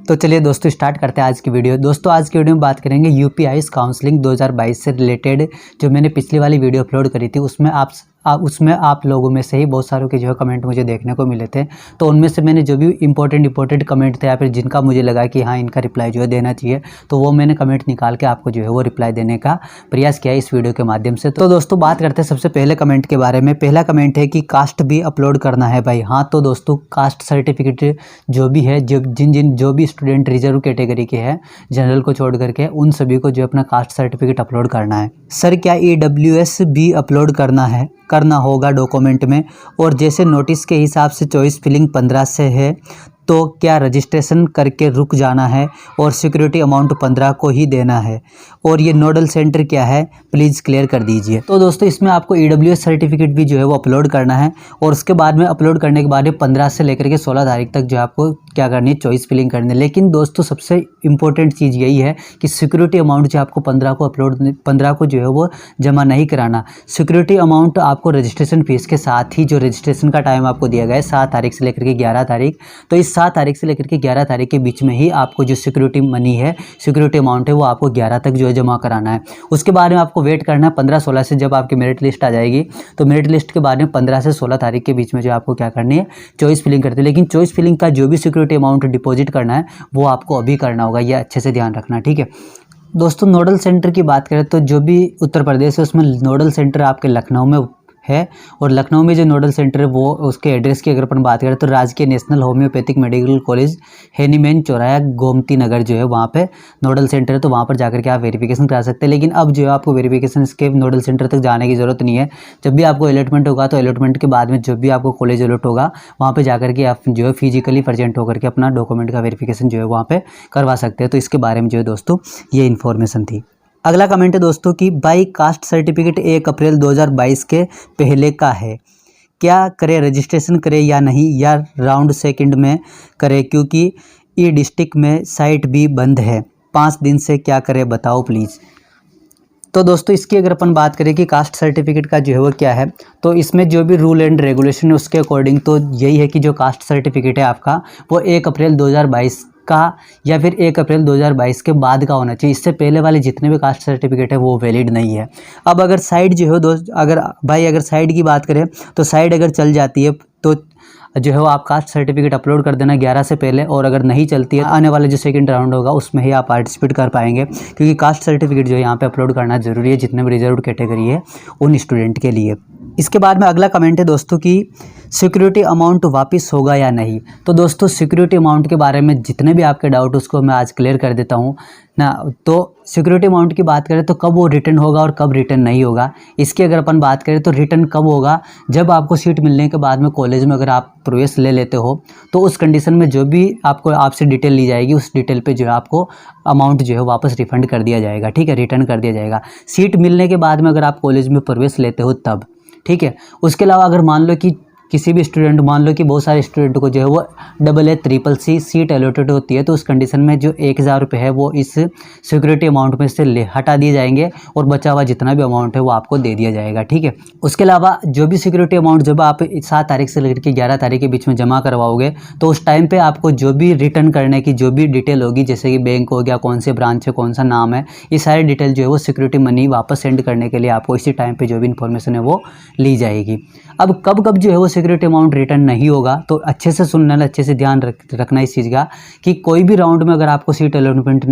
तो चलिए दोस्तों स्टार्ट करते हैं आज की वीडियो। दोस्तों आज की वीडियो में बात करेंगे यूपीआईएस काउंसलिंग 2022 से रिलेटेड। जो मैंने पिछली वाली वीडियो अपलोड करी थी उसमें आप लोगों में से ही बहुत सारों के जो है कमेंट मुझे देखने को मिले थे। तो उनमें से मैंने जो भी इंपॉर्टेंट कमेंट थे या फिर जिनका मुझे लगा कि हाँ इनका रिप्लाई जो है देना चाहिए, तो वो मैंने कमेंट निकाल के आपको जो है वो रिप्लाई देने का प्रयास किया इस वीडियो के माध्यम से। तो दोस्तों बात करते हैं सबसे पहले कमेंट के बारे में। पहला कमेंट है कि कास्ट भी अपलोड करना है भाई। हाँ तो दोस्तों कास्ट सर्टिफिकेट जो भी है, जो भी स्टूडेंट रिजर्व कैटेगरी के हैं जनरल को छोड़ करके, उन सभी को जो अपना कास्ट सर्टिफिकेट अपलोड करना है। सर क्या EWS भी अपलोड करना होगा डॉक्यूमेंट में? और जैसे नोटिस के हिसाब से चॉइस फिलिंग 15 से है, तो क्या रजिस्ट्रेशन करके रुक जाना है और सिक्योरिटी अमाउंट 15 को ही देना है? और ये नोडल सेंटर क्या है, प्लीज़ क्लियर कर दीजिए। तो दोस्तों इसमें आपको EWS सर्टिफिकेट भी जो है वो अपलोड करना है और उसके बाद में अपलोड करने के बाद 15 से लेकर के 16 तारीख तक जो आपको क्या करनी है, चॉइस फिलिंग करनी है। लेकिन दोस्तों सबसे इंपॉर्टेंट चीज़ यही है कि सिक्योरिटी अमाउंट जो आपको 15 को जो है वो जमा नहीं कराना। सिक्योरिटी अमाउंट आपको रजिस्ट्रेशन फीस के साथ ही, जो रजिस्ट्रेशन का टाइम आपको दिया गया है 7 तारीख से लेकर के 11 तारीख, तो इस 7 तारीख से लेकर के 11 तारीख के बीच में ही आपको जो सिक्योरिटी मनी है, सिक्योरिटी अमाउंट है, वो आपको 11 तक जो है जमा कराना है। उसके बाद में आपको वेट करना है 15-16 से, जब आपकी मेरिट लिस्ट आ जाएगी तो मेरिट लिस्ट के बाद में 15 से 16 तारीख के बीच में जो आपको क्या करनी है, चॉइस फिलिंग करते हैं। लेकिन चॉइस फिलिंग का जो भी सिक्योरिटी अमाउंट डिपॉजिट करना है वो आपको अभी करना होगा, यह अच्छे से ध्यान रखना, ठीक है दोस्तों। नोडल सेंटर की बात करें तो जो भी उत्तर प्रदेश है उसमें नोडल सेंटर आपके लखनऊ में है, और लखनऊ में जो नोडल सेंटर है वो उसके एड्रेस की अगर अपन बात करें तो राजकीय नेशनल होम्योपैथिक मेडिकल कॉलेज हेनीमेन चौराहा गोमती नगर जो है वहाँ पे नोडल सेंटर है। तो वहाँ पर जाकर के आप वेरिफिकेशन करा सकते हैं। लेकिन अब जो है आपको वेरिफिकेशन इसके नोडल सेंटर तक जाने की ज़रूरत नहीं है। जब भी आपको अलॉटमेंट होगा तो अलॉटमेंट के बाद में जब भी आपको कॉलेज अलॉट होगा वहाँ पर जाकर के आप जो है फिजिकली प्रेजेंट होकर के अपना डॉक्यूमेंट का वेरिफिकेशन जो है वहाँ पर करवा सकते हैं। तो इसके बारे में जो है दोस्तों ये इन्फॉर्मेशन थी। अगला कमेंट है दोस्तों कि बाई कास्ट सर्टिफिकेट 1 अप्रैल 2022 के पहले का है, क्या करें, रजिस्ट्रेशन करें या नहीं, या राउंड सेकंड में करें, क्योंकि ई डिस्ट्रिक्ट में साइट भी बंद है 5 दिन से, क्या करें बताओ प्लीज़। तो दोस्तों इसकी अगर अपन बात करें कि कास्ट सर्टिफिकेट का जो है वो क्या है, तो इसमें जो भी रूल एंड रेगुलेशन है उसके अकॉर्डिंग तो यही है कि जो कास्ट सर्टिफिकेट है आपका वो 1 अप्रैल 2022 का या फिर 1 अप्रैल 2022 के बाद का होना चाहिए। इससे पहले वाले जितने भी कास्ट सर्टिफिकेट है वो वैलिड नहीं है। अब अगर साइड जो है दोस्त, अगर साइड की बात करें तो साइड अगर चल जाती है तो जो है वो आप कास्ट सर्टिफिकेट अपलोड कर देना 11 से पहले, और अगर नहीं चलती है आने वाले जो सेकंड राउंड होगा उसमें ही आप पार्टिसिपेट कर पाएंगे, क्योंकि कास्ट सर्टिफिकेट जो है यहाँ पे अपलोड करना ज़रूरी है जितने भी रिजर्व कैटेगरी है उन स्टूडेंट के लिए। इसके बाद में अगला कमेंट है दोस्तों कि सिक्योरिटी अमाउंट वापस होगा या नहीं। तो दोस्तों सिक्योरिटी अमाउंट के बारे में जितने भी आपके डाउट उसको मैं आज क्लियर कर देता हूँ ना। तो सिक्योरिटी अमाउंट की बात करें तो कब वो रिटर्न होगा और कब रिटर्न नहीं होगा, इसकी अगर अपन बात करें तो रिटर्न कब होगा, जब आपको सीट मिलने के बाद में कॉलेज में अगर आप प्रवेश ले लेते हो तो उस कंडीशन में जो भी आपसे डिटेल ली जाएगी उस डिटेल पे जो है आपको अमाउंट जो है वापस रिफंड कर दिया जाएगा, ठीक है, रिटर्न कर दिया जाएगा। सीट मिलने के बाद में अगर आप कॉलेज में प्रवेश लेते हो तब, ठीक है। उसके अलावा अगर मान लो कि किसी भी स्टूडेंट, मान लो कि बहुत सारे स्टूडेंट को जो है वो AA CCC सीट अलॉटेड होती है, तो उस कंडीशन में जो 1000 रुपये है वो इस सिक्योरिटी अमाउंट में से हटा दिए जाएंगे और बचा हुआ जितना भी अमाउंट है वो आपको दे दिया जाएगा, ठीक है। उसके अलावा जो भी सिक्योरिटी अमाउंट जब आप 7 तारीख से लेकर के 11 तारीख के बीच में जमा करवाओगे तो उस टाइम पर आपको जो भी रिटर्न करने की जो भी डिटेल होगी, जैसे कि बैंक हो गया, कौन से ब्रांच है, कौन सा नाम है, ये सारी डिटेल जो है वो सिक्योरिटी मनी वापस सेंड करने के लिए आपको इसी टाइम पर जो भी इन्फॉर्मेशन है वो ली जाएगी। अब कब जो है वो सिक्योरिटी अमाउंट रिटर्न नहीं होगा, तो अच्छे से सुनना, अच्छे से ध्यान रखना इस चीज़ का कि कोई भी राउंड में अगर आपको सीट अलॉटमेंट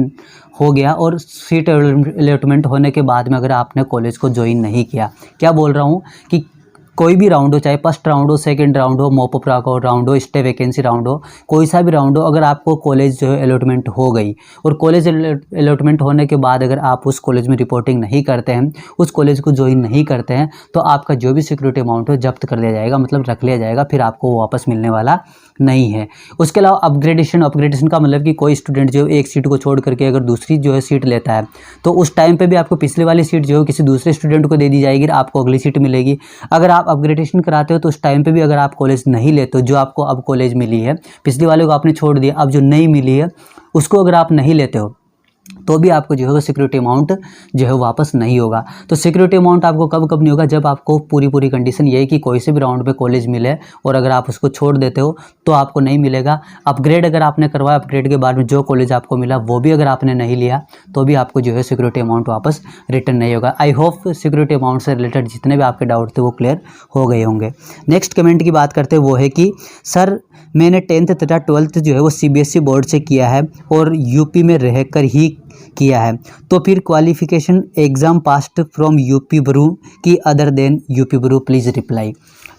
हो गया और सीट अलॉटमेंट होने के बाद में अगर आपने कॉलेज को ज्वाइन नहीं किया, क्या बोल रहा हूँ कि कोई भी राउंड हो, चाहे फर्स्ट राउंड हो, सेकंड राउंड हो, मॉप अप राउंड हो, स्टे वैकेंसी राउंड हो, कोई सा भी राउंड हो, अगर आपको कॉलेज जो है अलॉटमेंट हो गई और कॉलेज अलॉटमेंट होने के बाद अगर आप उस कॉलेज में रिपोर्टिंग नहीं करते हैं, उस कॉलेज को ज्वाइन नहीं करते हैं, तो आपका जो भी सिक्योरिटी अमाउंट हो जब्त कर लिया जाएगा, मतलब रख लिया जाएगा, फिर आपको वो वापस मिलने वाला नहीं है। उसके अलावा अपग्रेडेशन का मतलब कि कोई स्टूडेंट जो एक सीट को छोड़ करके अगर दूसरी जो है सीट लेता है तो उस टाइम पे भी आपको पिछले वाली सीट जो है किसी दूसरे स्टूडेंट को दे दी जाएगी, आपको अगली सीट मिलेगी। अगर आप अपग्रेडेशन कराते हो तो उस टाइम पे भी अगर आप कॉलेज नहीं लेते हो, जो आपको अब कॉलेज मिली है, पिछले वाले को आपने छोड़ दिया, अब जो नई मिली है उसको अगर आप नहीं लेते हो तो भी आपको जो है वो सिक्योरिटी अमाउंट जो है वापस नहीं होगा। तो सिक्योरिटी अमाउंट आपको कब कब नहीं होगा, जब आपको पूरी कंडीशन ये है कि कोई से भी राउंड में कॉलेज मिले और अगर आप उसको छोड़ देते हो तो आपको नहीं मिलेगा। अपग्रेड अगर आपने करवाया, अपग्रेड के बाद में जो कॉलेज आपको मिला वो भी अगर आपने नहीं लिया तो भी आपको जो है सिक्योरिटी अमाउंट वापस रिटर्न नहीं होगा। आई होप सिक्योरिटी अमाउंट से रिलेटेड जितने भी आपके डाउट थे वो क्लियर हो गए होंगे। नेक्स्ट कमेंट की बात करते हैं, वो है कि सर मैंने 10th तथा 12th जो है वो CBSE बोर्ड से किया है और यूपी में रहकर ही किया है, तो फिर qualification exam passed from UP ब्रू की अदर देन यूपी ब्रू, प्लीज़ रिप्लाई।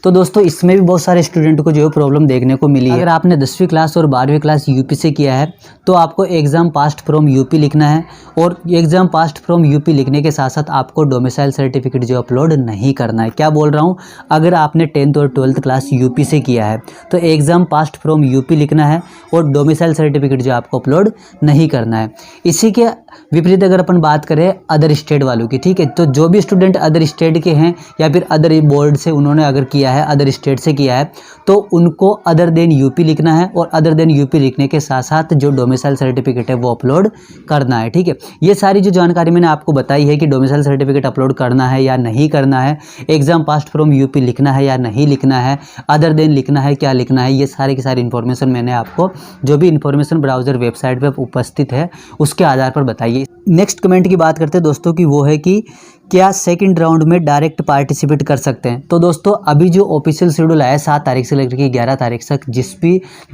तो दोस्तों इसमें भी बहुत सारे स्टूडेंट को जो है प्रॉब्लम देखने को मिली है। अगर आपने 10वीं क्लास और 12वीं क्लास यूपी से किया है तो आपको एग्ज़ाम पास्ड फ्रॉम यूपी लिखना है, और एग्ज़ाम पास्ड फ्रॉम यूपी लिखने के साथ साथ आपको डोमिसाइल सर्टिफिकेट जो अपलोड नहीं करना है। क्या बोल रहा हूँ, अगर आपने 10th और 12th क्लास यूपी से किया है तो एग्ज़ाम पास्ड फ्रॉम यूपी लिखना है और डोमिसाइल सर्टिफिकेट जो आपको अपलोड नहीं करना है। इसी के विपरीत अगर अपन बात करें अदर स्टेट वालों की, ठीक है, तो जो भी स्टूडेंट अदर स्टेट के हैं या फिर अदर बोर्ड से उन्होंने अगर किया है, अदर स्टेट से किया है, तो उनको अदर देन यूपी लिखना है और अदर देन यूपी लिखने के साथ साथ जो डोमिसाइल सर्टिफिकेट है वो अपलोड करना है। ठीक है, ये सारी जो जानकारी मैंने आपको बताई है कि डोमिसाइल सर्टिफिकेट अपलोड करना है या नहीं करना है, एग्जाम पास्ड फ्रॉम यूपी लिखना है या नहीं लिखना है, अदर देन लिखना है क्या लिखना है, ये सारी की सारी इन्फॉर्मेशन मैंने आपको जो भी इन्फॉर्मेशन ब्राउजर वेबसाइट पर उपस्थित है उसके आधार पर बताइए। नेक्स्ट कमेंट की बात करते हैं दोस्तों की, वो है कि क्या सेकंड राउंड में डायरेक्ट पार्टिसिपेट कर सकते हैं। तो दोस्तों अभी जो ऑफिशियल शेड्यूल आया है 7 तारीख से लेकर के 11 तारीख तक,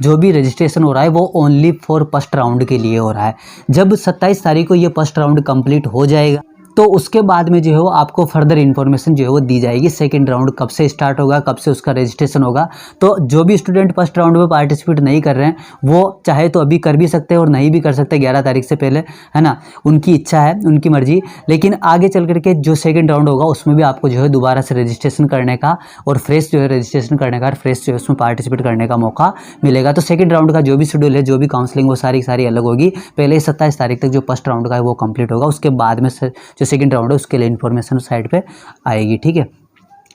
जो भी रजिस्ट्रेशन हो रहा है वो ओनली फॉर फर्स्ट राउंड के लिए हो रहा है। जब 27 तारीख को ये फर्स्ट राउंड कंप्लीट हो जाएगा तो उसके बाद में जो है वो आपको फर्दर इन्फॉर्मेशन जो है वो दी जाएगी, सेकंड राउंड कब से स्टार्ट होगा, कब से उसका रजिस्ट्रेशन होगा। तो जो भी स्टूडेंट फर्स्ट राउंड में पार्टिसिपेट नहीं कर रहे हैं वो चाहे तो अभी कर भी सकते हैं और नहीं भी कर सकते 11 तारीख से पहले, है ना, उनकी इच्छा है, उनकी मर्जी। लेकिन आगे चल करके जो सेकेंड राउंड होगा उसमें भी आपको जो है दोबारा से रजिस्ट्रेशन करने का और फ्रेश जो है रजिस्ट्रेशन करने का, फ्रेश जो है उसमें पार्टिसिपेट करने का मौका मिलेगा। तो सेकेंड राउंड का जो भी शेड्यूल है, जो भी काउंसलिंग, वो सारी अलग होगी। पहले 27 तारीख तक जो फर्स्ट राउंड का है वो कंप्लीट होगा, उसके बाद में जो सेकंड राउंड है उसके लिए इन्फॉर्मेशन साइट पे आएगी। ठीक है,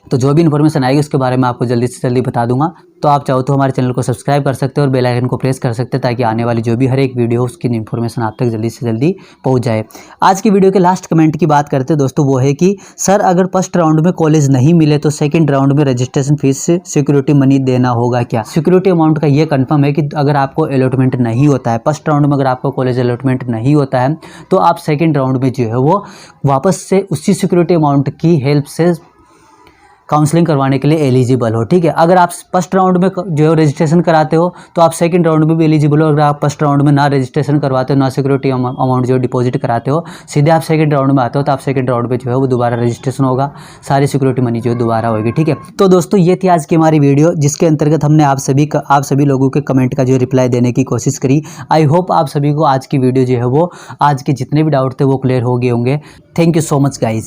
तो जो भी इन्फॉर्मेशन आएगी उसके बारे में आपको जल्दी से जल्दी बता दूंगा। तो आप चाहो तो हमारे चैनल को सब्सक्राइब कर सकते हो और बेल आइकन को प्रेस कर सकते हैं ताकि आने वाली जो भी हर एक वीडियो उसकी इन्फॉर्मेशन आप तक जल्दी से जल्दी पहुंच जाए। आज की वीडियो के लास्ट कमेंट की बात करते हैं दोस्तों, वो है कि सर अगर फर्स्ट राउंड में कॉलेज नहीं मिले तो सेकंड राउंड में रजिस्ट्रेशन फीस से सिक्योरिटी मनी देना होगा क्या। सिक्योरिटी अमाउंट का ये कन्फर्म है कि अगर आपको अलॉटमेंट नहीं होता है, फर्स्ट राउंड में अगर आपको कॉलेज अलॉटमेंट नहीं होता है तो आप सेकेंड राउंड में जो है वो वापस से उसी सिक्योरिटी अमाउंट की हेल्प से काउंसलिंग करवाने के लिए एलिजिबल हो। ठीक है, अगर आप फर्स्ट राउंड में जो है रजिस्ट्रेशन कराते हो तो आप सेकंड राउंड में भी एलिजिबल हो। अगर आप फर्स्ट राउंड में ना रजिस्ट्रेशन करवाते हो, ना सिक्योरिटी अमाउंट जो डिपॉजिट कराते हो, सीधे आप सेकंड राउंड में आते हो तो आप सेकंड राउंड में जो है वो दोबारा रजिस्ट्रेशन होगा, सारी सिक्योरिटी मनी जो है दोबारा होगी। ठीक है, तो दोस्तों ये थी आज की हमारी वीडियो जिसके अंतर्गत हमने आप सभी लोगों के कमेंट का जो रिप्लाई देने की कोशिश करी। आई होप आप सभी को आज की वीडियो जो है वो आज के जितने भी डाउट थे वो क्लियर हो गए होंगे। Thank you so much guys.